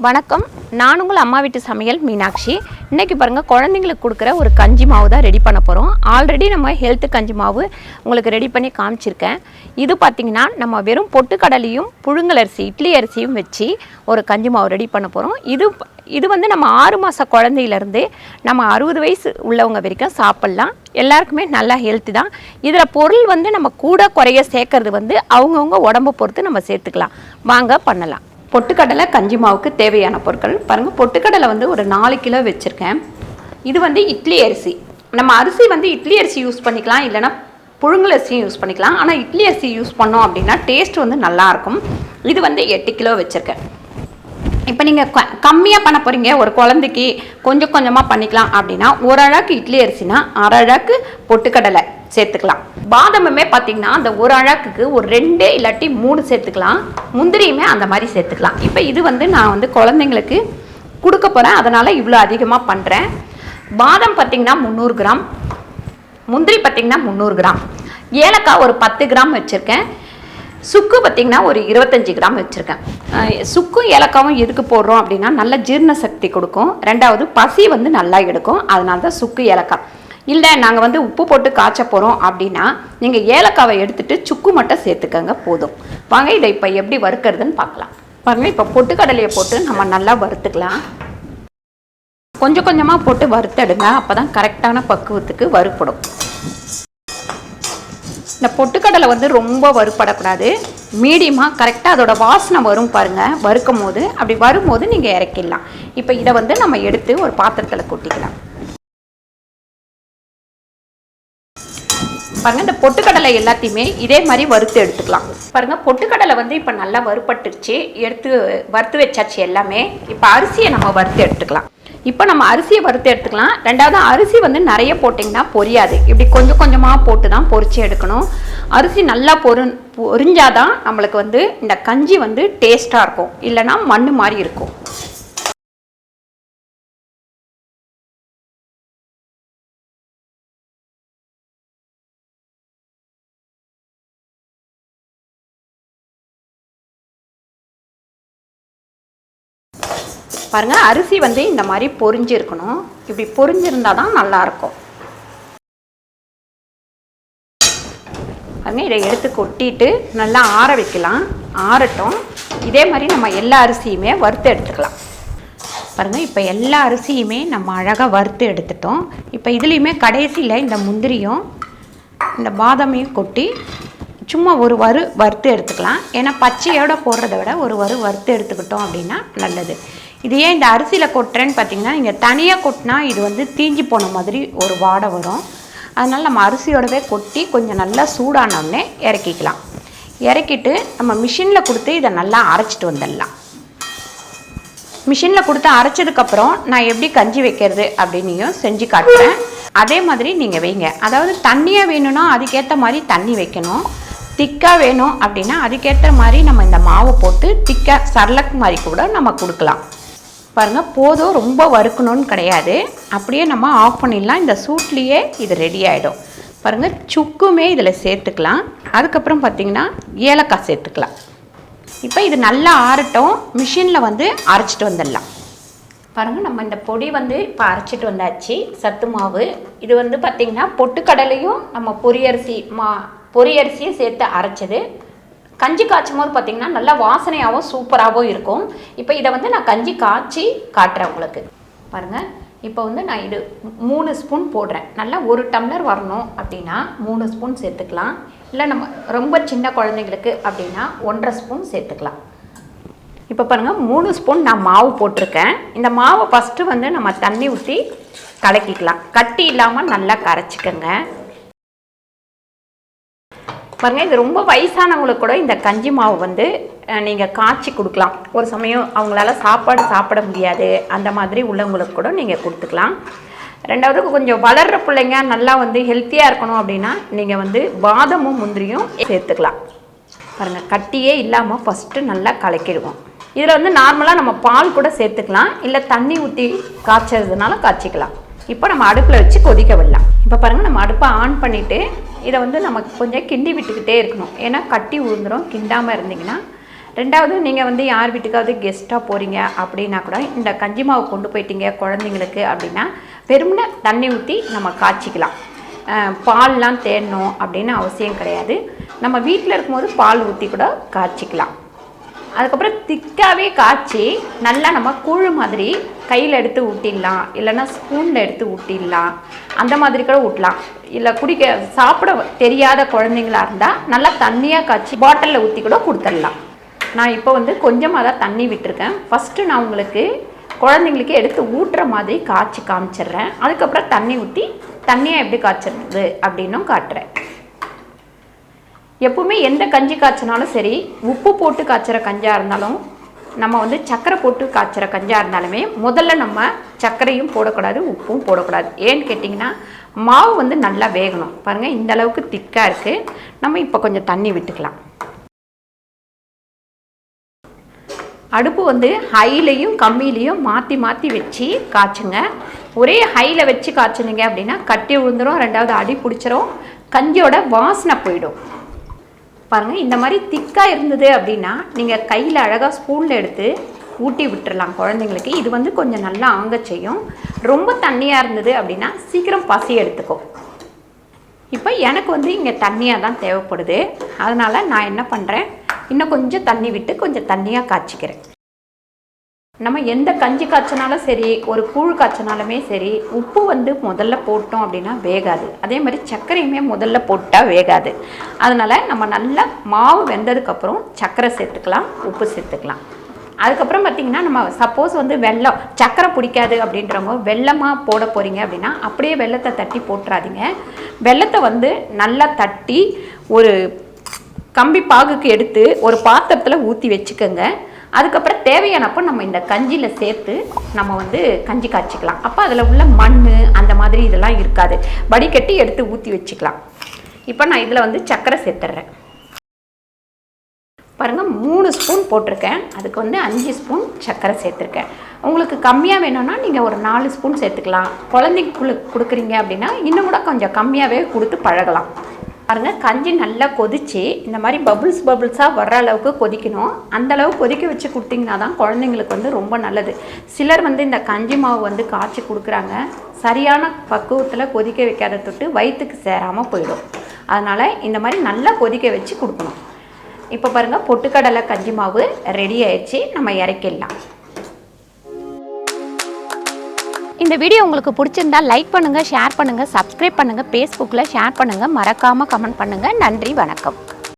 வணக்கம், நான் உங்கள் அம்மா வீட்டு சமையல் மீனாட்சி. இன்றைக்கி பாருங்கள், குழந்தைங்களுக்கு கொடுக்குற ஒரு கஞ்சி மாவு தான் ரெடி பண்ண போகிறோம். ஆல்ரெடி நம்ம ஹெல்த்து கஞ்சி மாவு உங்களுக்கு ரெடி பண்ணி காமிச்சிருக்கேன். இது பார்த்திங்கன்னா நம்ம வெறும் பொட்டுக்கடலையும் புழுங்கலரிசி இட்லி அரிசியும் வச்சு ஒரு கஞ்சி மாவு ரெடி பண்ண போகிறோம். இது வந்து நம்ம 6 மாத குழந்தையிலேருந்து நம்ம 60 வயசு உள்ளவங்க வரைக்கும் சாப்பிட்லாம். எல்லாருக்குமே நல்லா ஹெல்த்து தான். இதில் பொருள் வந்து நம்ம கூட குறைய சேர்க்கறது வந்து அவங்கவுங்க உடம்பை பொறுத்து நம்ம சேர்த்துக்கலாம். வாங்க பண்ணலாம். பொட்டுக்கடலை கஞ்சி மாவுக்கு தேவையான பொருட்கள் பாருங்கள். பொட்டுக்கடலை வந்து ஒரு 4 கிலோ வச்சுருக்கேன். இது வந்து இட்லி அரிசி. நம்ம அரிசி வந்து இட்லி அரிசி யூஸ் பண்ணிக்கலாம், இல்லைனா புழுங்கல் அரிசியும் யூஸ் பண்ணிக்கலாம். ஆனால் இட்லி அரிசி யூஸ் பண்ணோம் அப்படின்னா டேஸ்ட் வந்து நல்லாயிருக்கும். இது வந்து 8 கிலோ வச்சுருக்கேன். இப்போ நீங்கள் கம்மியாக பண்ண போகிறீங்க, ஒரு குழந்தைக்கு கொஞ்சம் கொஞ்சமாக பண்ணிக்கலாம் அப்படின்னா ஒரு அழகு இட்லி அரிசினா அரை அழகு பொட்டுக்கடலை சேர்த்துக்கலாம். பாதாமுமே பார்த்திங்கன்னா அந்த ஒரு அழகுக்கு ஒரு 2 இல்லாட்டி 3 சேர்த்துக்கலாம். முந்திரியுமே அந்த மாதிரி சேர்த்துக்கலாம். இப்போ இது வந்து நான் வந்து குழந்தைங்களுக்கு கொடுக்க போகிறேன், அதனால் இவ்வளோ அதிகமாக பண்ணுறேன். பாதாம் பார்த்திங்கன்னா 300 கிராம், முந்திரி பார்த்திங்கன்னா 300 கிராம், ஏலக்காய் ஒரு 10 கிராம் வச்சுருக்கேன். சுக்கு பார்த்திங்கன்னா ஒரு 25 கிராம் வச்சுருக்கேன். சுக்கும் ஏலக்காவும் எதுக்கு போடுறோம் அப்படின்னா நல்ல ஜீரண சக்தி கொடுக்கும். ரெண்டாவது பசி வந்து நல்லா எடுக்கும். அதனால தான் சுக்கு ஏலக்காய். இல்லை நாங்கள் வந்து உப்பு போட்டு காய்ச்ச போகிறோம் அப்படின்னா நீங்கள் ஏலக்காவை எடுத்துகிட்டு சுக்கு மட்டும் சேர்த்துக்கங்க போதும். வாங்க இதை இப்போ எப்படி வறுக்கிறதுன்னு பார்க்கலாம். பாருங்கள், இப்போ பொட்டுக்கடலையை போட்டு நம்ம நல்லா வறுத்துக்கலாம். கொஞ்சம் கொஞ்சமாக போட்டு வறுத்தெடுங்க, அப்போ தான் கரெக்டான பக்குவத்துக்கு வறுப்படும். இந்த பொட்டுக்கடலை வந்து ரொம்ப வறுப்படக்கூடாது, மீடியமாக கரெக்டாக அதோட வாசனை வரும் பாருங்கள். வறுக்கும் போது அப்படி வரும்போது நீங்கள் இறக்கிடலாம். இப்போ இதை வந்து நம்ம எடுத்து ஒரு பாத்திரத்தில் கொட்டிக்கலாம். பாருங்கள், இந்த பொட்டுக்கடலை எல்லாத்தையுமே இதே மாதிரி வறுத்து எடுத்துக்கலாம். பாருங்கள், பொட்டுக்கடலை வந்து இப்போ நல்லா வறுப்பட்டுருச்சு, வறுத்து வச்சாச்சு எல்லாமே. இப்போ அரிசியை நம்ம வறுத்து எடுத்துக்கலாம். இப்போ நம்ம அரிசியை வறுத்து எடுத்துக்கலாம். ரெண்டாவது, அரிசி வந்து நிறைய போட்டிங்கன்னா பொரியாது. இப்படி கொஞ்சம் கொஞ்சமாக போட்டு தான் பொரிச்சு எடுக்கணும். அரிசி நல்லா பொரிஞ்சாதான் நம்மளுக்கு வந்து இந்த கஞ்சி வந்து டேஸ்ட்டாக இருக்கும், இல்லைனா மண் மாதிரி இருக்கும். பாருங்கள், அரிசி வந்து இந்த மாதிரி பொரிஞ்சிருக்கணும். இப்படி பொரிஞ்சிருந்தால் தான் நல்லாயிருக்கும். பாருங்கள், இதை எடுத்து கொட்டிட்டு நல்லா ஆற வைக்கலாம். ஆறட்டும். இதே மாதிரி நம்ம எல்லா அரிசியுமே வறுத்து எடுத்துக்கலாம். பாருங்கள், இப்போ எல்லா அரிசியுமே நம்ம அழகாக வறுத்து எடுத்துட்டோம். இப்போ இதுலேயுமே கடைசியில் இந்த முந்திரியும் இந்த பாதாமையும் கொட்டி சும்மா ஒரு வறுத்து எடுத்துக்கலாம். ஏன்னா பச்சையோடு போடுறத விட ஒரு வறுத்து எடுத்துக்கிட்டோம் அப்படின்னா நல்லது. இது ஏன் இந்த அரிசியில் கொட்டுறேன்னு பார்த்தீங்கன்னா, நீங்கள் தனியாக கொட்டினா இது வந்து தீஞ்சி போன மாதிரி ஒரு வாடை வரும். அதனால் நம்ம அரிசியோடவே கொட்டி கொஞ்சம் நல்லா சூடானோடனே இறக்கிக்கலாம். இறக்கிட்டு நம்ம மிஷினில் கொடுத்து இதை நல்லா அரைச்சிட்டு வந்துடலாம். மிஷினில் கொடுத்து அரைச்சதுக்கப்புறம் நான் எப்படி கஞ்சி வைக்கிறது அப்படின்னையும் செஞ்சு காட்டுறேன். அதே மாதிரி நீங்கள் வைங்க. அதாவது தண்ணியாக வேணும்னா அதுக்கேற்ற மாதிரி தண்ணி வைக்கணும். திக்காக வேணும் அப்படின்னா அதுக்கேற்ற மாதிரி நம்ம இந்த மாவை போட்டு திக்காக சர்லக் மாதிரி கூட நம்ம கொடுக்கலாம். பாருங்கள், போதும், ரொம்ப வறுக்கணும்னு கிடையாது. அப்படியே நம்ம ஆஃப் பண்ணிடலாம். இந்த சூட்லேயே இது ரெடி ஆகிடும். பாருங்கள், சுக்குமே இதில் சேர்த்துக்கலாம். அதுக்கப்புறம் பார்த்திங்கன்னா ஏலக்காய் சேர்த்துக்கலாம். இப்போ இது நல்லா ஆறட்டும். மிஷினில் வந்து அரைச்சிட்டு வந்துடலாம். பாருங்கள், நம்ம இந்த பொடி வந்து இப்போ அரைச்சிட்டு வந்தாச்சு. சத்து மாவு இது வந்து பார்த்திங்கன்னா பொட்டுக்கடலையும் நம்ம பொரியரிசியும் சேர்த்து அரைச்சது. கஞ்சி காய்ச்சும் போது பார்த்திங்கன்னா நல்லா வாசனையாகவும் சூப்பராகவும் இருக்கும். இப்போ இதை வந்து நான் கஞ்சி காய்ச்சி காட்டுறேன் உங்களுக்கு. பாருங்கள், இப்போ வந்து நான் இது 3 ஸ்பூன் போடுறேன். நல்லா 1 டம்ளர் வரணும் அப்படின்னா 3 ஸ்பூன் சேர்த்துக்கலாம். இல்லை நம்ம ரொம்ப சின்ன குழந்தைங்களுக்கு அப்படின்னா 1.5 ஸ்பூன் சேர்த்துக்கலாம். இப்போ பாருங்கள், 3 ஸ்பூன் நான் மாவு போட்டிருக்கேன். இந்த மாவை ஃபஸ்ட்டு வந்து நம்ம தண்ணி ஊற்றி கலக்கிக்கலாம். கட்டி இல்லாமல் நல்லா கரைச்சிக்கங்க. பாருங்கள், இது ரொம்ப வயசானவங்களுக்கு கூட இந்த கஞ்சி மாவு வந்து நீங்கள் காய்ச்சி கொடுக்கலாம். ஒரு சமயம் அவங்களால சாப்பாடு சாப்பிட முடியாது, அந்த மாதிரி உள்ளவங்களுக்கு கூட நீங்கள் கொடுத்துக்கலாம். ரெண்டாவது, கொஞ்சம் வளர்கிற பிள்ளைங்க நல்லா வந்து ஹெல்த்தியாக இருக்கணும் அப்படின்னா நீங்கள் வந்து பாதாமும் முந்திரியும் சேர்த்துக்கலாம். பாருங்கள், கட்டியே இல்லாமல் ஃபஸ்ட்டு நல்லா கலக்கிடுவோம். இதில் வந்து நார்மலாக நம்ம பால் கூட சேர்த்துக்கலாம், இல்லை தண்ணி ஊற்றி காய்ச்சறதுனால காய்ச்சிக்கலாம். இப்போ நம்ம அடுப்பில் வச்சு கொதிக்க விடலாம். இப்போ பாருங்கள், நம்ம அடுப்பை ஆன் பண்ணிவிட்டு இதை வந்து நமக்கு கொஞ்சம் கிண்டி விட்டுக்கிட்டே இருக்கணும். ஏன்னா கட்டி உழுந்துடும். கிண்டாமல் இருந்திங்கன்னா ரெண்டாவது நீங்கள் வந்து யார் வீட்டுக்காவது கெஸ்ட்டாக போகிறீங்க அப்படின்னா கூட இந்த கஞ்சி மாவு கொண்டு போயிட்டீங்க குழந்தைங்களுக்கு அப்படின்னா வெறுமனே தண்ணி ஊற்றி நம்ம காய்ச்சிக்கலாம். பால்லாம் தேடணும் அப்படின்னு அவசியம் கிடையாது. நம்ம வீட்டில் இருக்கும்போது பால் ஊற்றி கூட காய்ச்சிக்கலாம். அதுக்கப்புறம் திக்காகவே காய்ச்சி நல்லா நம்ம கூழ் மாதிரி கையில் எடுத்து ஊட்டிடலாம், இல்லைன்னா ஸ்பூனில் எடுத்து ஊட்டிடலாம். அந்த மாதிரி கூட ஊட்டலாம். இல்லை சாப்பிட தெரியாத குழந்தைங்களா இருந்தால் நல்லா தண்ணியாக காய்ச்சி பாட்டிலில் ஊற்றி கூட கொடுத்துடலாம். நான் இப்போ வந்து கொஞ்சமாக தான் தண்ணி விட்டுருக்கேன். ஃபஸ்ட்டு நான் உங்களுக்கு குழந்தைங்களுக்கு எடுத்து ஊட்டுற மாதிரி காய்ச்சி காமிச்சிடுறேன். அதுக்கப்புறம் தண்ணி ஊற்றி தண்ணியாக எப்படி காய்ச்சிருது அப்படின்னும் காட்டுறேன். எப்பவுமே எந்த கஞ்சி காய்ச்சினாலும் சரி, உப்பு போட்டு காய்ச்சிற கஞ்சாக இருந்தாலும் நம்ம வந்து சர்க்கரை போட்டு காய்ச்சிற கஞ்சாக இருந்தாலுமே முதல்ல நம்ம சர்க்கரையும் போடக்கூடாது, உப்பும் போடக்கூடாது. ஏன்னு கேட்டிங்கன்னா மாவு வந்து நல்லா வேகணும். பாருங்கள், இந்த அளவுக்கு திக்காக இருக்குது. நம்ம இப்போ கொஞ்சம் தண்ணி விட்டுக்கலாம். அடுப்பு வந்து ஹைலையும் கம்மியிலையும் மாற்றி மாற்றி வச்சு காய்ச்சுங்க. ஒரே ஹையில் வச்சு காய்ச்சினீங்க அப்படின்னா கட்டி விழுந்துடும், ரெண்டாவது அடி பிடிச்சிரும், கஞ்சியோட வாசனை போயிடும். பாருங்கள், இந்த மாதிரி திக்காக இருந்தது அப்படின்னா நீங்கள் கையில் அழகாக ஸ்பூனில் எடுத்து ஊட்டி விட்டுறலாம் குழந்தைங்களுக்கு. இது வந்து கொஞ்சம் நல்லா ஆங்க செய்யும். ரொம்ப தண்ணியாக இருந்தது அப்படின்னா சீக்கிரம் பசி எடுத்துக்கும். இப்போ எனக்கு வந்து இங்கே தண்ணியாக தான் தேவைப்படுது. அதனால் நான் என்ன பண்ணுறேன், இன்னும் கொஞ்சம் தண்ணி விட்டு கொஞ்சம் தண்ணியாக காய்ச்சிக்கிறேன். நம்ம எந்த கஞ்சி காய்ச்சினாலும் சரி, ஒரு கூழ் காய்ச்சினாலுமே சரி, உப்பு வந்து முதல்ல போட்டோம் அப்படின்னா வேகாது. அதே மாதிரி சர்க்கரையுமே முதல்ல போட்டால் வேகாது. அதனால் நம்ம நல்லா மாவு வெந்ததுக்கப்புறம் சர்க்கரை சேர்த்துக்கலாம், உப்பு சேர்த்துக்கலாம். அதுக்கப்புறம் பார்த்திங்கன்னா நம்ம சப்போஸ் வந்து வெல்லம் சர்க்கரை பிடிக்காது அப்படின்றவங்க வெல்லமாக போட போகிறீங்க அப்படின்னா அப்படியே வெல்லத்தை தட்டி போட்டுறாதீங்க. வெல்லத்தை வந்து நல்லா தட்டி ஒரு கம்பி பாகுக்கு எடுத்து ஒரு பாத்திரத்தில் ஊற்றி வச்சுக்கோங்க. அதுக்கப்புறம் தேவையானப்போ நம்ம இந்த கஞ்சியில் சேர்த்து நம்ம வந்து கஞ்சி காய்ச்சிக்கலாம். அப்போ அதில் உள்ள மண் அந்த மாதிரி இதெல்லாம் இருக்காது. வடிகட்டி எடுத்து ஊற்றி வச்சுக்கலாம். இப்போ நான் இதில் வந்து சர்க்கரை சேர்த்துட்றேன். பாருங்கள், 3 ஸ்பூன் போட்டிருக்கேன். அதுக்கு வந்து 5 ஸ்பூன் சர்க்கரை சேர்த்துருக்கேன். உங்களுக்கு கம்மியாக வேணும்னா நீங்கள் ஒரு 4 ஸ்பூன் சேர்த்துக்கலாம். குழந்தைங்களுக்கு கொடுக்குறீங்க அப்படின்னா இன்னும் கூட கொஞ்சம் கம்மியாகவே கொடுத்து பழகலாம். பாருங்கள், கஞ்சி நல்லா கொதித்து இந்த மாதிரி பபுள்ஸாக வர்ற அளவுக்கு கொதிக்கணும். அந்தளவு கொதிக்க வச்சு கொடுத்தீங்கன்னா தான் குழந்தைங்களுக்கு வந்து ரொம்ப நல்லது. சிலர் வந்து இந்த கஞ்சி மாவு வந்து காய்ச்சி கொடுக்குறாங்க, சரியான பக்குவத்தில் கொதிக்க வைக்காத தொட்டு வயிற்றுக்கு சேராமல் போயிடும். அதனால் இந்த மாதிரி நல்லா கொதிக்க வச்சு கொடுக்கணும். இப்போ பாருங்கள், பொட்டுக்கடலை கஞ்சி மாவு ரெடி ஆயிடுச்சு. நம்ம இறக்கிடலாம். இந்த வீடியோ உங்களுக்கு பிடிச்சிருந்தா லைக் பண்ணுங்கள், ஷேர் பண்ணுங்கள், சப்ஸ்கிரைப் பண்ணுங்கள், ஃபேஸ்புக்கில் ஷேர் பண்ணுங்கள், மறக்காமல் கமெண்ட் பண்ணுங்கள். நன்றி, வணக்கம்.